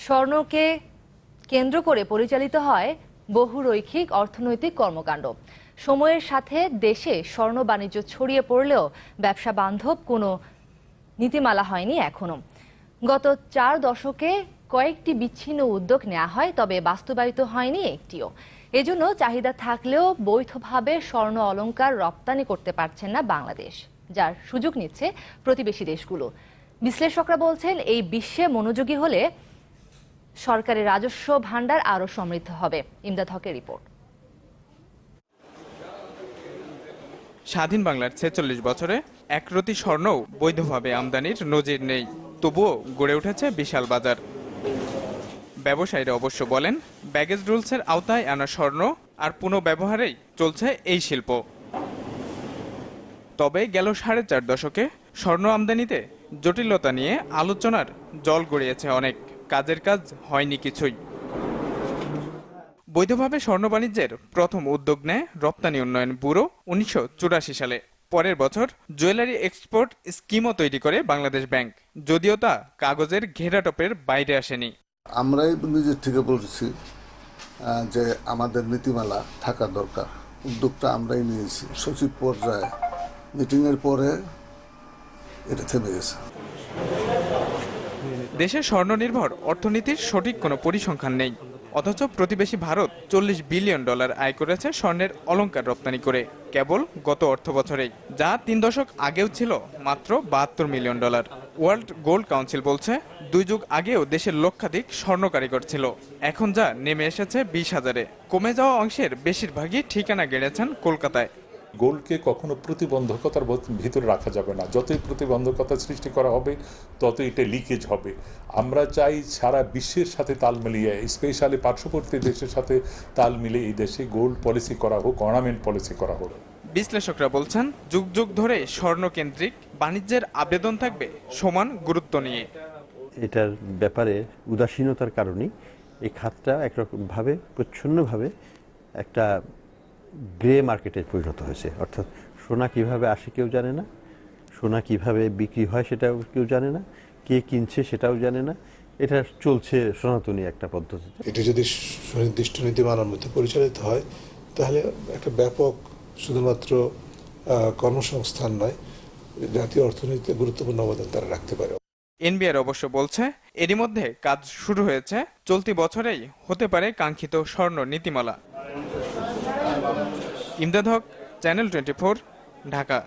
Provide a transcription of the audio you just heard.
স্বর্ণকে কেন্দ্র করে পরিচালিত হয় বহুরৈখিক অর্থনৈতিক কর্মকাণ্ড। সময়ের সাথে দেশে স্বর্ণ বাণিজ্য ছড়িয়ে পড়লেও ব্যবসা বান্ধব কোনো নীতিমালা হয়নি এখনো। গত 4 দশকে কয়েকটি বিচ্ছিন্ন উদ্যোগ নেওয়া হয়, তবে বাস্তবায়িত হয়নি একটিও। এজন্য চাহিদা থাকলেও বৈধভাবে স্বর্ণ অলংকার রপ্তানি করতে পারছেন না বাংলাদেশ, যার সুযোগ নিচ্ছে প্রতিবেশী দেশগুলো। বিশ্লেষকরা বলছেন, এই বিশ্বে মনোযোগী হলে সরকারের রাজস্ব ভাণ্ডার আরও সমৃদ্ধ হবে। ইমদাদ হকের রিপোর্ট। স্বাধীন বাংলার ৪৬ বছরে একরতি স্বর্ণও বৈধভাবে আমদানির নজির নেই, তবুও গড়ে উঠেছে বিশাল বাজার। ব্যবসায়ীরা অবশ্য বলেন, ব্যাগেজ রুলসের আওতায় আনা স্বর্ণ আর পুনঃব্যবহারেই চলছে এই শিল্প। তবে গেল 4.5 দশকে স্বর্ণ আমদানিতে জটিলতা নিয়ে আলোচনার জল গড়িয়েছে অনেক, কাজের কাজ হয়নি কিছুই। বৈধভাবে স্বর্ণ বাণিজ্যের প্রথম উদ্যোগ নেয় রপ্তানি উন্নয়ন ব্যুরো 1984 সালে। পরের বছর জুয়েলারি এক্সপোর্ট স্কিমও তৈরি করে বাংলাদেশ ব্যাংক, যদিও তা কাগজের ঘেরাটোপের বাইরে আসেনি। আমরাই নিজের থেকে বলছি যে আমাদের নীতিমালা থাকা দরকার। উদ্যোগটা আমরাই নিয়েছি। সচিব পর্যায়ে মিটিংয়ের পরে এটা থেমে গেছে। দেশে স্বর্ণ নির্ভর অর্থনীতির সঠিক কোনো পরিসংখ্যান নেই, অথচ প্রতিবেশী ভারত $40 বিলিয়ন আয় করেছে স্বর্ণের অলংকার রপ্তানি করে কেবল গত অর্থ বছরেই, যা 3 দশক আগেও ছিল মাত্র $72 মিলিয়ন। ওয়ার্ল্ড গোল্ড কাউন্সিল বলছে, 2 যুগ আগেও দেশের লক্ষাধিক স্বর্ণ কারিগর ছিল, এখন যা নেমে এসেছে 20,000-এ। কমে যাওয়া অংশের বেশিরভাগই ঠিকানা গেড়েছেন কলকাতায়। গোল্ডকে কখনো প্রতিবন্ধকতার ভিতরে রাখা যাবে না। যতই প্রতিবন্ধকতা সৃষ্টি করা হবে ততই এটা লিকেজ হবে। আমরা চাই সারা বিশ্বের সাথে তাল মিলিয়ে, স্পেশালি পার্শ্ববর্তী দেশের সাথে তাল মিলিয়ে এই দেশে গোল্ড পলিসি করা হোক, অর্নামেন্ট পলিসি করা হোক। বিশ্লেষকরা বলছেন, যুগ যুগ ধরে স্বর্ণকেন্দ্রিক বাণিজ্যের আবেদন থাকবে সমান গুরুত্ব নিয়ে। এটার ব্যাপারে উদাসীনতার কারণেই এই খাতটা একরকমভাবে প্রচ্ছন্নভাবে একটা গ্রে মার্কেটে পরিণত হয়েছে। অর্থাৎ সোনা কিভাবে আসে কেউ জানে না, সোনা কিভাবে বিক্রি হয় সেটাও কেউ জানে না, কে কিনছে সেটাও জানে না। এটা চলছে সনাতনী একটা পদ্ধতিতে। এটি যদি সুনির্দিষ্ট নীতিমালার মধ্যে পরিচালিত হয়, তাহলে একটা ব্যাপক শুধুমাত্র কর্মসংস্থান নয়, জাতীয় অর্থনীতিতে গুরুত্বপূর্ণ অবদান তারা রাখতে পারে। এনবিআর অবশ্য বলছে, এরই মধ্যে কাজ শুরু হয়েছে, চলতি বছরেই হতে পারে কাঙ্ক্ষিত স্বর্ণ নীতিমালা। ইমদাদ হক, চ্যানেল 24, ঢাকা।